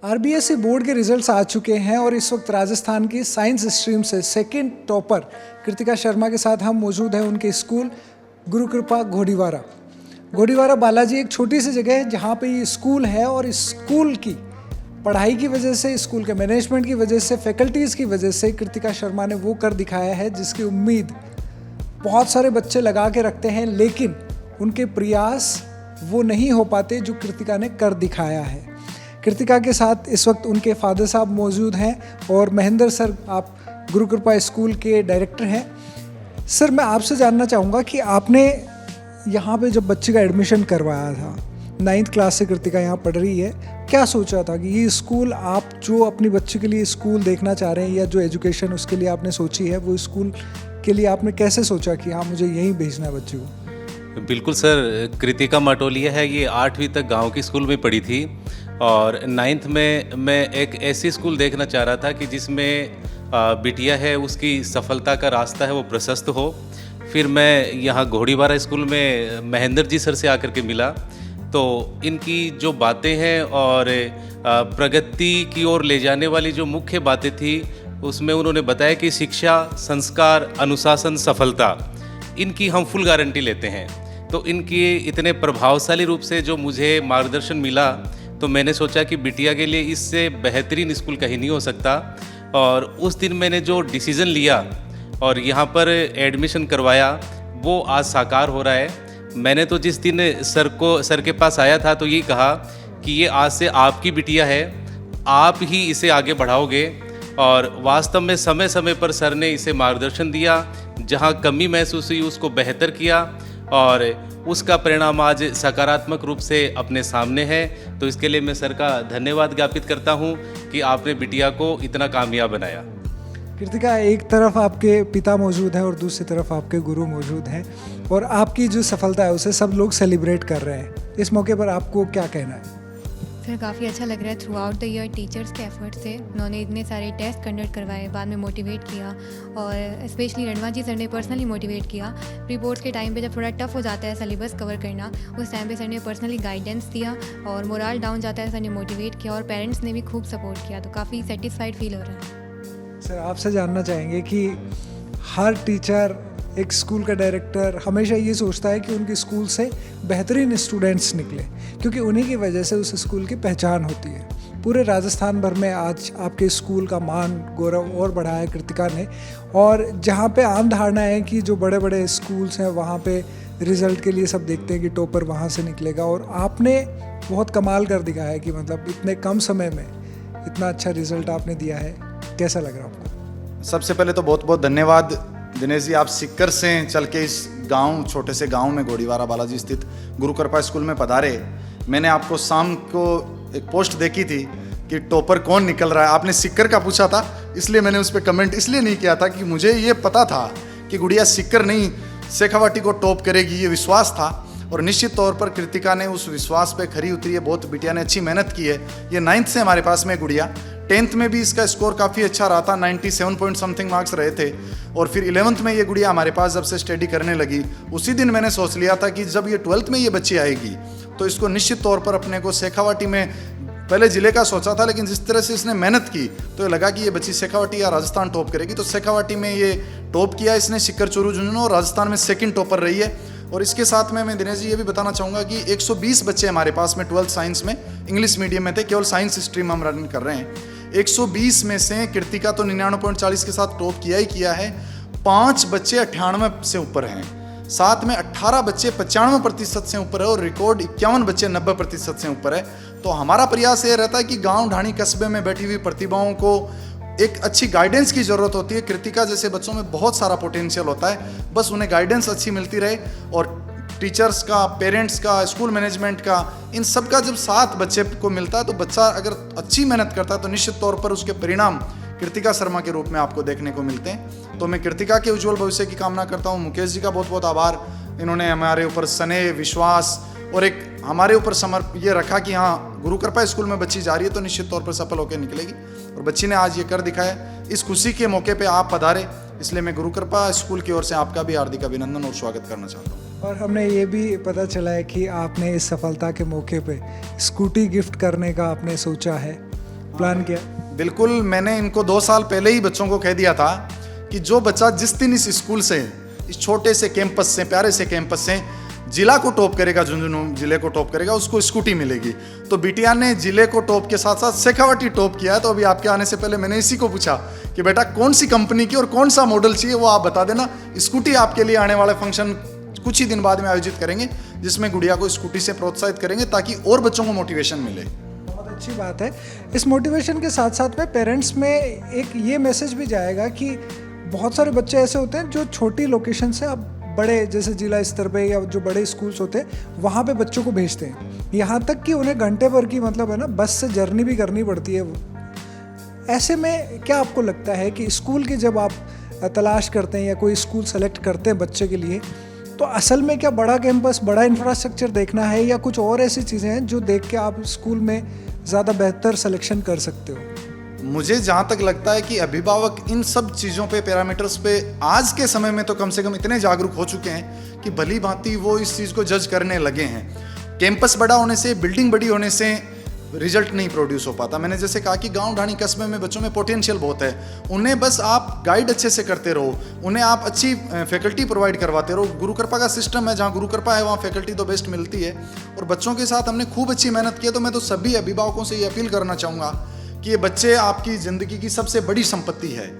RBSE board के results आ चुके हैं और इस वक्त राजस्थान की साइंस स्ट्रीम से सेकंड टॉपर कृतिका शर्मा के साथ हम मौजूद हैं उनके स्कूल गुरु कृपा घोड़ीवारा। घोड़ीवारा बालाजी एक छोटी सी जगह है जहाँ पे ये स्कूल है और इस स्कूल की पढ़ाई की वजह से, स्कूल के मैनेजमेंट की वजह से, फैकल्टीज़ की वजह से कृतिका शर्मा ने वो कर दिखाया है जिसकी उम्मीद बहुत सारे बच्चे लगा के रखते हैं, लेकिन उनके प्रयास वो नहीं हो पाते जो कृतिका ने कर दिखाया है। कृतिका के साथ इस वक्त उनके फादर साहब मौजूद हैं और महेंद्र सर, आप गुरु कृपा स्कूल के डायरेक्टर हैं। सर, मैं आपसे जानना चाहूँगा कि आपने यहाँ पे जब बच्चे का एडमिशन करवाया था, 9th क्लास से कृतिका यहाँ पढ़ रही है, क्या सोचा था कि ये स्कूल, आप जो अपनी बच्चे के लिए स्कूल देखना चाह रहे हैं या जो एजुकेशन उसके लिए आपने सोची है, वो स्कूल के लिए आपने कैसे सोचा कि हाँ मुझे यहीं भेजना है बच्चे को? बिल्कुल सर, कृतिका माटोलिया है, ये 8वीं तक गांव की स्कूल में पढ़ी थी और 9th में मैं एक ऐसी स्कूल देखना चाह रहा था कि जिसमें बिटिया है उसकी सफलता का रास्ता है वो प्रशस्त हो। फिर मैं यहाँ घोड़ीवारा स्कूल में महेंद्र जी सर से आकर के मिला, तो इनकी जो बातें हैं और प्रगति की ओर ले जाने वाली जो मुख्य बातें थी उसमें उन्होंने बताया कि शिक्षा, संस्कार, अनुशासन, सफलता, इनकी हम फुल गारंटी लेते हैं। तो इनकी इतने प्रभावशाली रूप से जो मुझे मार्गदर्शन मिला, तो मैंने सोचा कि बिटिया के लिए इससे बेहतरीन स्कूल कहीं नहीं हो सकता। और उस दिन मैंने जो डिसीज़न लिया और यहाँ पर एडमिशन करवाया, वो आज साकार हो रहा है। मैंने तो जिस दिन सर के पास आया था तो ये कहा कि ये आज से आपकी बिटिया है, आप ही इसे आगे बढ़ाओगे। और वास्तव में समय समय पर सर ने इसे मार्गदर्शन दिया, जहाँ कमी महसूस हुई उसको बेहतर किया और उसका परिणाम आज सकारात्मक रूप से अपने सामने है। तो इसके लिए मैं सर का धन्यवाद ज्ञापित करता हूँ कि आपने बिटिया को इतना कामयाब बनाया। कृतिका, एक तरफ आपके पिता मौजूद हैं और दूसरी तरफ आपके गुरु मौजूद हैं और आपकी जो सफलता है उसे सब लोग सेलिब्रेट कर रहे हैं। इस मौके पर आपको क्या कहना है? सर, काफ़ी अच्छा लग रहा है। Through out the year teachers के एफर्ट से उन्होंने इतने सारे टेस्ट कंडक्ट करवाए, बाद में मोटिवेट किया और स्पेशली रणवा जी सर ने पर्सनली मोटिवेट किया। प्री बोर्ड्स के टाइम पे जब थोड़ा टफ हो जाता है सिलेबस कवर करना, उस टाइम पे सर ने पर्सनली गाइडेंस दिया और मोरल डाउन जाता है, सर ने मोटिवेट किया और पेरेंट्स ने भी खूब सपोर्ट किया। तो काफ़ी सेटिस्फाइड फील हो रहा है। सर, आपसे जानना चाहेंगे कि हर टीचर, एक स्कूल का डायरेक्टर हमेशा ये सोचता है कि उनके स्कूल से बेहतरीन स्टूडेंट्स निकले, क्योंकि उन्हीं की वजह से उस स्कूल की पहचान होती है। पूरे राजस्थान भर में आज आपके स्कूल का मान गौरव और बढ़ाया है कृतिका ने। और जहाँ पे आम धारणा है कि जो बड़े बड़े स्कूल्स हैं वहाँ पे रिज़ल्ट के लिए सब देखते हैं कि टॉपर वहाँ से निकलेगा, और आपने बहुत कमाल कर दिखाया है कि मतलब इतने कम समय में इतना अच्छा रिज़ल्ट आपने दिया है। कैसा लग रहा है आपको? सबसे पहले तो बहुत बहुत धन्यवाद दिनेश जी, आप सिक्कर से चल के इस गांव, छोटे से गांव में घोड़ीवारा बालाजी स्थित गुरु कृपा स्कूल में पधारे। मैंने आपको शाम को एक पोस्ट देखी थी कि टॉपर कौन निकल रहा है, आपने सिक्कर का पूछा था, इसलिए मैंने उस पर कमेंट इसलिए नहीं किया था कि मुझे ये पता था कि गुड़िया सिक्कर नहीं शेखावाटी को टॉप करेगी, ये विश्वास था। और निश्चित तौर पर कृतिका ने उस विश्वास पे खरी उतरी है। बहुत बिटिया ने अच्छी मेहनत की है। ये 9th से हमारे पास में गुड़िया, 10th में भी इसका स्कोर काफ़ी अच्छा रहा था, 97 पॉइंट समथिंग मार्क्स रहे थे। और फिर 11th में ये गुड़िया हमारे पास जब से स्टडी करने लगी, उसी दिन मैंने सोच लिया था कि जब ये 12th में ये बच्ची आएगी तो इसको निश्चित तौर पर अपने को शेखावाटी में, पहले ज़िले का सोचा था, लेकिन जिस तरह से इसने मेहनत की तो लगा कि ये बच्ची शेखावाटी या राजस्थान टॉप करेगी। तो शेखावाटी में ये टॉप किया इसने, सिक्कर चोरू झुंझुनू, और राजस्थान में सेकंड टॉपर रही है। और इसके साथ में मैं दिनेश जी ये भी बताना चाहूँगा कि 120 बच्चे हमारे पास में 12th साइंस में इंग्लिश मीडियम में थे, केवल साइंस स्ट्रीम हम रन कर रहे हैं। 120 में से कृतिका तो 99.40 के साथ टॉप किया ही किया है। 5 बच्चे 98 से ऊपर हैं, साथ में 18 बच्चे 95% से ऊपर है और रिकॉर्ड 51 बच्चे 90% से ऊपर है। तो हमारा प्रयास ये रहता है कि गाँव ढाणी कस्बे में बैठी हुई प्रतिभाओं को एक अच्छी गाइडेंस की ज़रूरत होती है। कृतिका जैसे बच्चों में बहुत सारा पोटेंशियल होता है, बस उन्हें गाइडेंस अच्छी मिलती रहे। और टीचर्स का, पेरेंट्स का, स्कूल मैनेजमेंट का, इन सब का जब साथ बच्चे को मिलता है तो बच्चा अगर अच्छी मेहनत करता है तो निश्चित तौर पर उसके परिणाम कृतिका शर्मा के रूप में आपको देखने को मिलते हैं। तो मैं कृतिका के उज्जवल भविष्य की कामना करता हूँ। मुकेश जी का बहुत बहुत आभार, इन्होंने हमारे ऊपर स्नेह, विश्वास और एक हमारे ऊपर ये रखा कि हाँ गुरु कृपा स्कूल में बच्ची जा रही है तो निश्चित तौर पर सफल होकर निकलेगी। और बच्ची ने आज ये कर दिखाया। इस खुशी के मौके पे आप पधारे, इसलिए मैं गुरु कृपा स्कूल की ओर से आपका भी हार्दिक अभिनंदन और स्वागत करना चाहता हूँ। और हमने ये भी पता चला है कि आपने इस सफलता के मौके पे स्कूटी गिफ्ट करने का आपने सोचा है प्लान किया? बिल्कुल, मैंने इनको 2 साल पहले ही बच्चों को कह दिया था कि जो बच्चा जिस दिन इस स्कूल से, इस छोटे से कैंपस से, प्यारे से कैंपस से जिला को टॉप करेगा, झुंझुनू जिले को टॉप करेगा, उसको स्कूटी मिलेगी। तो बिटिया ने जिले को टॉप के साथ साथ शेखावटी टॉप किया है। तो अभी आपके आने से पहले मैंने इसी को पूछा कि बेटा कौन सी कंपनी की और कौन सा मॉडल चाहिए, वो आप बता देना। स्कूटी आपके लिए आने वाले फंक्शन कुछ ही दिन बाद में आयोजित करेंगे, जिसमें गुड़िया को स्कूटी से प्रोत्साहित करेंगे ताकि और बच्चों को मोटिवेशन मिले। बहुत अच्छी बात है। इस मोटिवेशन के साथ साथ में पेरेंट्स में एक ये मैसेज भी जाएगा कि बहुत सारे बच्चे ऐसे होते हैं जो छोटी लोकेशन से अब बड़े, जैसे जिला स्तर पे या जो बड़े स्कूल्स होते हैं वहाँ पे बच्चों को भेजते हैं, यहाँ तक कि उन्हें घंटे भर की मतलब है ना बस से जर्नी भी करनी पड़ती है। ऐसे में क्या आपको लगता है कि स्कूल की जब आप तलाश करते हैं या कोई स्कूल सेलेक्ट करते हैं बच्चे के लिए, तो असल में क्या बड़ा कैंपस, बड़ा इंफ्रास्ट्रक्चर देखना है या कुछ और ऐसी चीज़ें हैं जो देख के आप स्कूल में ज़्यादा बेहतर सिलेक्शन कर सकते हो? मुझे जहाँ तक लगता है कि अभिभावक इन सब चीज़ों पे, पैरामीटर्स पे आज के समय में तो कम से कम इतने जागरूक हो चुके हैं कि भली भांति वो इस चीज़ को जज करने लगे हैं। कैंपस बड़ा होने से, बिल्डिंग बड़ी होने से रिजल्ट नहीं प्रोड्यूस हो पाता। मैंने जैसे कहा कि गांव ढाणी कस्बे में बच्चों में पोटेंशियल बहुत है, उन्हें बस आप गाइड अच्छे से करते रहो, उन्हें आप अच्छी फैकल्टी प्रोवाइड करवाते रहो। गुरु कृपा का सिस्टम है, जहाँ गुरु कृपा है वहाँ फैकल्टी तो बेस्ट मिलती है और बच्चों के साथ हमने खूब अच्छी मेहनत की है। तो मैं तो सभी अभिभावकों से ये अपील करना चाहूँगा कि ये बच्चे आपकी ज़िंदगी की सबसे बड़ी संपत्ति है,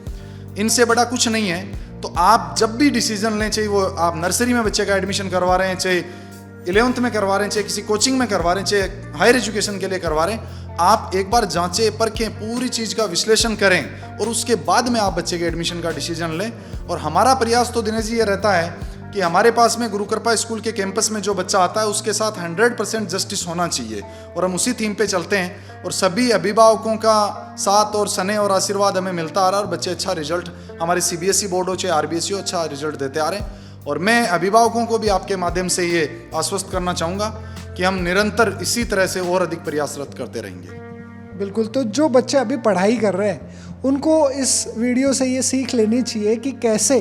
इनसे बड़ा कुछ नहीं है। तो आप जब भी डिसीजन लें, चाहे वो आप नर्सरी में बच्चे का एडमिशन करवा रहे हैं, चाहे 11th में करवा रहे हैं, चाहे किसी कोचिंग में करवा रहे हैं, चाहे हायर एजुकेशन के लिए करवा रहे हैं, आप एक बार जांचें, परखें, पूरी चीज़ का विश्लेषण करें और उसके बाद में आप बच्चे के एडमिशन का डिसीजन लें। और हमारा प्रयास तो दिनेश जी ये रहता है कि हमारे पास में गुरु कृपा स्कूल के कैंपस में जो बच्चा आता है उसके साथ 100% जस्टिस होना चाहिए और हम उसी थीम पे चलते हैं और सभी अभिभावकों का साथ और स्नेह और आशीर्वाद हमें मिलता आ रहा है और बच्चे अच्छा रिजल्ट, हमारे CBSE बोर्ड हो चाहे RBSE हो, अच्छा रिजल्ट देते आ रहे हैं। और मैं अभिभावकों को भी आपके माध्यम से ये आश्वस्त करना चाहूँगा कि हम निरंतर इसी तरह से और अधिक प्रयासरत करते रहेंगे। बिल्कुल। तो जो बच्चे अभी पढ़ाई कर रहे हैं उनको इस वीडियो से ये सीख लेनी चाहिए कि कैसे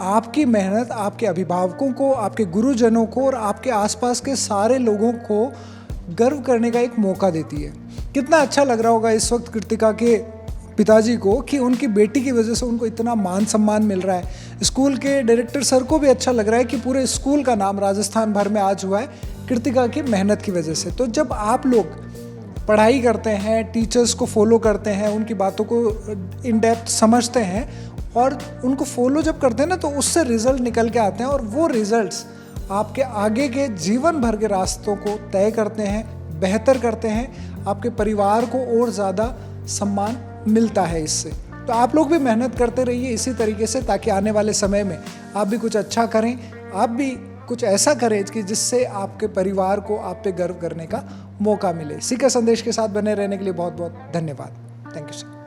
आपकी मेहनत आपके अभिभावकों को, आपके गुरुजनों को और आपके आसपास के सारे लोगों को गर्व करने का एक मौका देती है। कितना अच्छा लग रहा होगा इस वक्त कृतिका के पिताजी को कि उनकी बेटी की वजह से उनको इतना मान सम्मान मिल रहा है। स्कूल के डायरेक्टर सर को भी अच्छा लग रहा है कि पूरे स्कूल का नाम राजस्थान भर में आज हुआ है कृतिका की मेहनत की वजह से। तो जब आप लोग पढ़ाई करते हैं, टीचर्स को फॉलो करते हैं, उनकी बातों को इन डेप्थ समझते हैं और उनको फॉलो जब करते हैं ना, तो उससे रिजल्ट निकल के आते हैं और वो रिजल्ट्स आपके आगे के जीवन भर के रास्तों को तय करते हैं, बेहतर करते हैं, आपके परिवार को और ज़्यादा सम्मान मिलता है इससे। तो आप लोग भी मेहनत करते रहिए इसी तरीके से, ताकि आने वाले समय में आप भी कुछ अच्छा करें, आप भी कुछ ऐसा करें कि जिससे आपके परिवार को आप पे गर्व करने का मौका मिले। सीखा संदेश के साथ बने रहने के लिए बहुत बहुत धन्यवाद। Thank you sir.